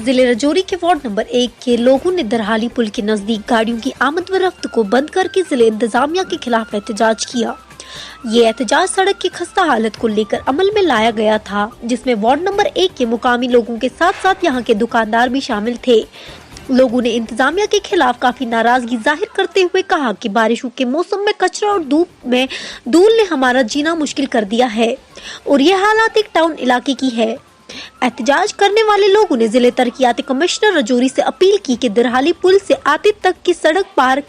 जिले राजौरी के ward number 1 के लोगों ने दरहाली पुल के नजदीक गाड़ियों की आमद व रफ्त को बंद करके जिले इंतजामिया के खिलाफ एहतजाज किया। ये एहतजाज सड़क की खस्ता हालत को लेकर अमल में लाया गया था, जिसमें वार्ड नंबर 1 के मुकामी लोगों के साथ साथ यहाँ के दुकानदार भी शामिल थे। लोगों ने इंतजामिया के खिलाफ काफी नाराजगी जाहिर करते हुए कहा कि बारिशों के मौसम में कचरा और धूप में धूल ने हमारा जीना मुश्किल कर दिया है और ये हालात एक टाउन इलाके की है। एहतजाज करने वाले लोगों ने जिले तरक्कियाती कमिश्नर राजौरी से अपील की कि दरहाली पुल से आते तक की सड़क पार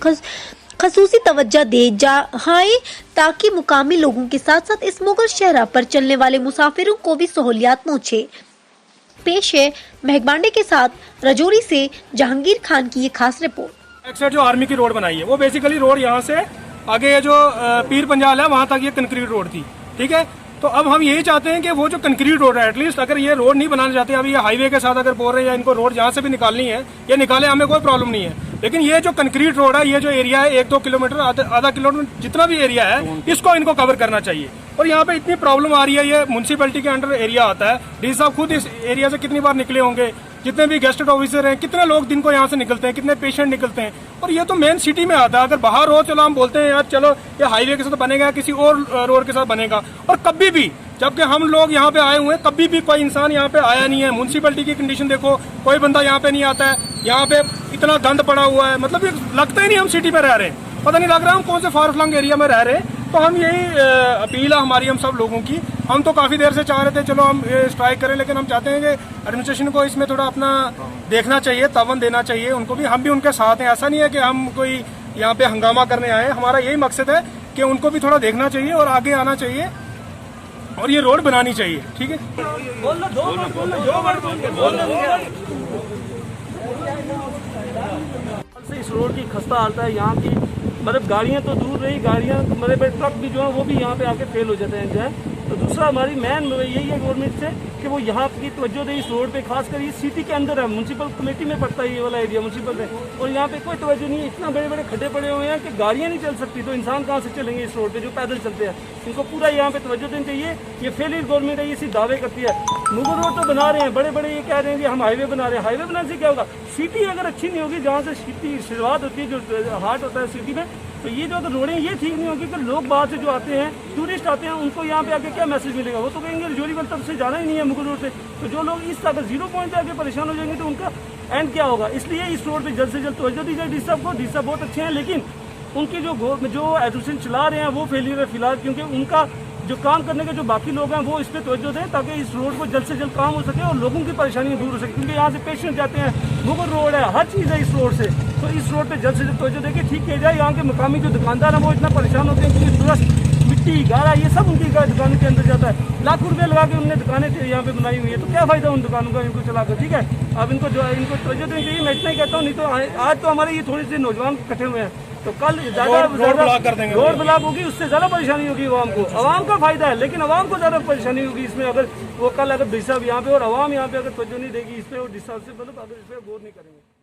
खसूसी तवज्जो दे जाए ताकि मुकामी लोगों के साथ साथ इस मुगल शहर पर चलने वाले मुसाफिरों को भी सहूलियात पहुँचे। पेश है महकबांडे के साथ राजौरी से जहांगीर खान की ये खास रिपोर्ट। एक साइड जो आर्मी की रोड बनाई है वो बेसिकली रोड यहाँ से आगे जो पीर पंजाल है वहाँ तक ये कंक्रीट रोड थी, ठीक है। तो अब हम यही चाहते हैं कि वो जो कंक्रीट रोड है एटलीस्ट अगर ये रोड नहीं बनाना चाहते, अभी ये हाईवे के साथ अगर बोल रहे हैं या इनको रोड जहाँ से भी निकालनी है ये निकाले, हमें कोई प्रॉब्लम नहीं है। लेकिन ये जो कंक्रीट रोड है, ये जो एरिया है 1-2 किलोमीटर आधा किलोमीटर जितना भी एरिया है इसको इनको कवर करना चाहिए। और यहाँ पे इतनी प्रॉब्लम आ रही है, ये म्युनिसिपैलिटी के अंडर एरिया आता है। डी साहब खुद इस एरिया से कितनी बार निकले होंगे, जितने भी गेस्ट ऑफिसर हैं, कितने लोग दिन को यहाँ से निकलते हैं, कितने पेशेंट निकलते हैं। और ये तो मेन सिटी में आता है। अगर बाहर हो चलो हम बोलते हैं यार चलो ये हाईवे के साथ बनेगा, किसी और रोड के साथ बनेगा। और कभी भी जबकि हम लोग यहाँ पे आए हुए हैं, कभी भी कोई इंसान यहाँ पे आया नहीं है। म्युनिसिपैलिटी की कंडीशन देखो, कोई बंदा यहाँ पे नहीं आता है। यहाँ पे इतना गंद पड़ा हुआ है, मतलब ये लगता ही नहीं हम सिटी में रह रहे हैं, पता नहीं लग रहा हम कौन से फार फ्लंग एरिया में रह रहे हैं। तो हम यही अपील है हमारी हम सब लोगों की। हम तो काफी देर से चाह रहे थे चलो हम स्ट्राइक करें, लेकिन हम चाहते हैं कि एडमिनिस्ट्रेशन को इसमें थोड़ा अपना देखना चाहिए, तावन देना चाहिए उनको भी। हम भी उनके साथ हैं, ऐसा नहीं है कि हम कोई यहाँ पे हंगामा करने आए हैं। हमारा यही मकसद है कि उनको भी थोड़ा देखना चाहिए और आगे आना चाहिए और ये रोड बनानी चाहिए, ठीक है। इस रोड की खस्ता हालत है यहाँ की, मतलब गाड़ियाँ तो दूर रही, गाड़ियाँ मतलब ट्रक भी जो है वो भी यहाँ पे आके फेल हो जाते हैं जो है। तो दूसरा हमारी मेन यही है गवर्नमेंट से कि वो यहाँ की तवज्जो दे इस रोड पे, खासकर ये सिटी के अंदर है, म्युनिसिपल कमेटी में पड़ता है ये वाला एरिया म्युनिसिपल में। और यहाँ पे कोई तवज्जो नहीं है, इतना बड़े बड़े खड्डे पड़े हुए हैं कि गाड़ियाँ नहीं चल सकती। तो इंसान कहाँ से चलेंगे इस रोड पे जो पैदल चलते हैं। इनको पूरा यहाँ पे तवज्जो देनी चाहिए। ये फेलियर गवर्नमेंट है, ये इसी दावे करती है। मुगल रोड तो बना रहे हैं, बड़े बड़े ये कह रहे हैं कि हम हाईवे बना रहे हैं। हाईवे बनाने से क्या होगा? सिटी अगर अच्छी नहीं होगी, जहाँ से सिटी शुरुआत होती है, जो हार्ट होता है सिटी में, तो ये जो अगर रोडें ये ठीक नहीं होगी कि लोग बाहर से जो आते हैं, टूरिस्ट आते हैं, उनको यहाँ पे आके क्या मैसेज मिलेगा? वो तो कहेंगे राजौरी वाली तरफ से जाना ही नहीं है मुगल रोड से। तो जो लोग इस तरह 0 पॉइंट पे आके परेशान हो जाएंगे तो उनका एंड क्या होगा? इसलिए इस रोड पे जल्द से जल्द तवज्जो दी जाए। डी साहब को, डी साहब बहुत अच्छे हैं, लेकिन उनकी जो एडमिनिस्ट्रेशन चला रहे हैं वो फेलियर है फिलहाल, क्योंकि उनका जो काम करने के जो बाकी लोग हैं वो इस पर तवज्जो दें ताकि इस रोड पर जल्द से जल्द काम हो सके और लोगों की परेशानी दूर हो सके। क्योंकि यहाँ से पेशेंट जाते हैं, मुगल रोड है, हर चीज़ है इस रोड से। तो इस रोड पे जल्द से जल्द तवज्जो देके ठीक किया जाए। यहाँ के मुकामी जो दुकानदार हैं वो इतना परेशान होते हैं क्योंकि दुरुस्त मिट्टी गारा ये सब उनकी दुकानों के अंदर जाता है। लाखों रुपये लगा के उन्होंने दुकानें यहाँ पे बनाई हुई है, तो क्या फायदा उन दुकानों का इनको चला कर, ठीक है। अब इनको तवज्जो देनी चाहिए। मैं इतना ही कहता हूँ, नहीं तो आज तो हमारे ये थोड़े से नौजवान इकट्ठे हुए हैं, तो कल ज्यादा रोड ब्लॉक होगी, उससे ज्यादा परेशानी होगी आवाम को। आवाम का फायदा है लेकिन आवाम को ज्यादा परेशानी होगी इसमें। अगर वो कल अगर डी साहब यहाँ पे और आवाम यहाँ पे अगर तवज्जो नहीं देगी इस पे और डी साहब से मतलब अगर इस पे गौर नहीं करेंगे।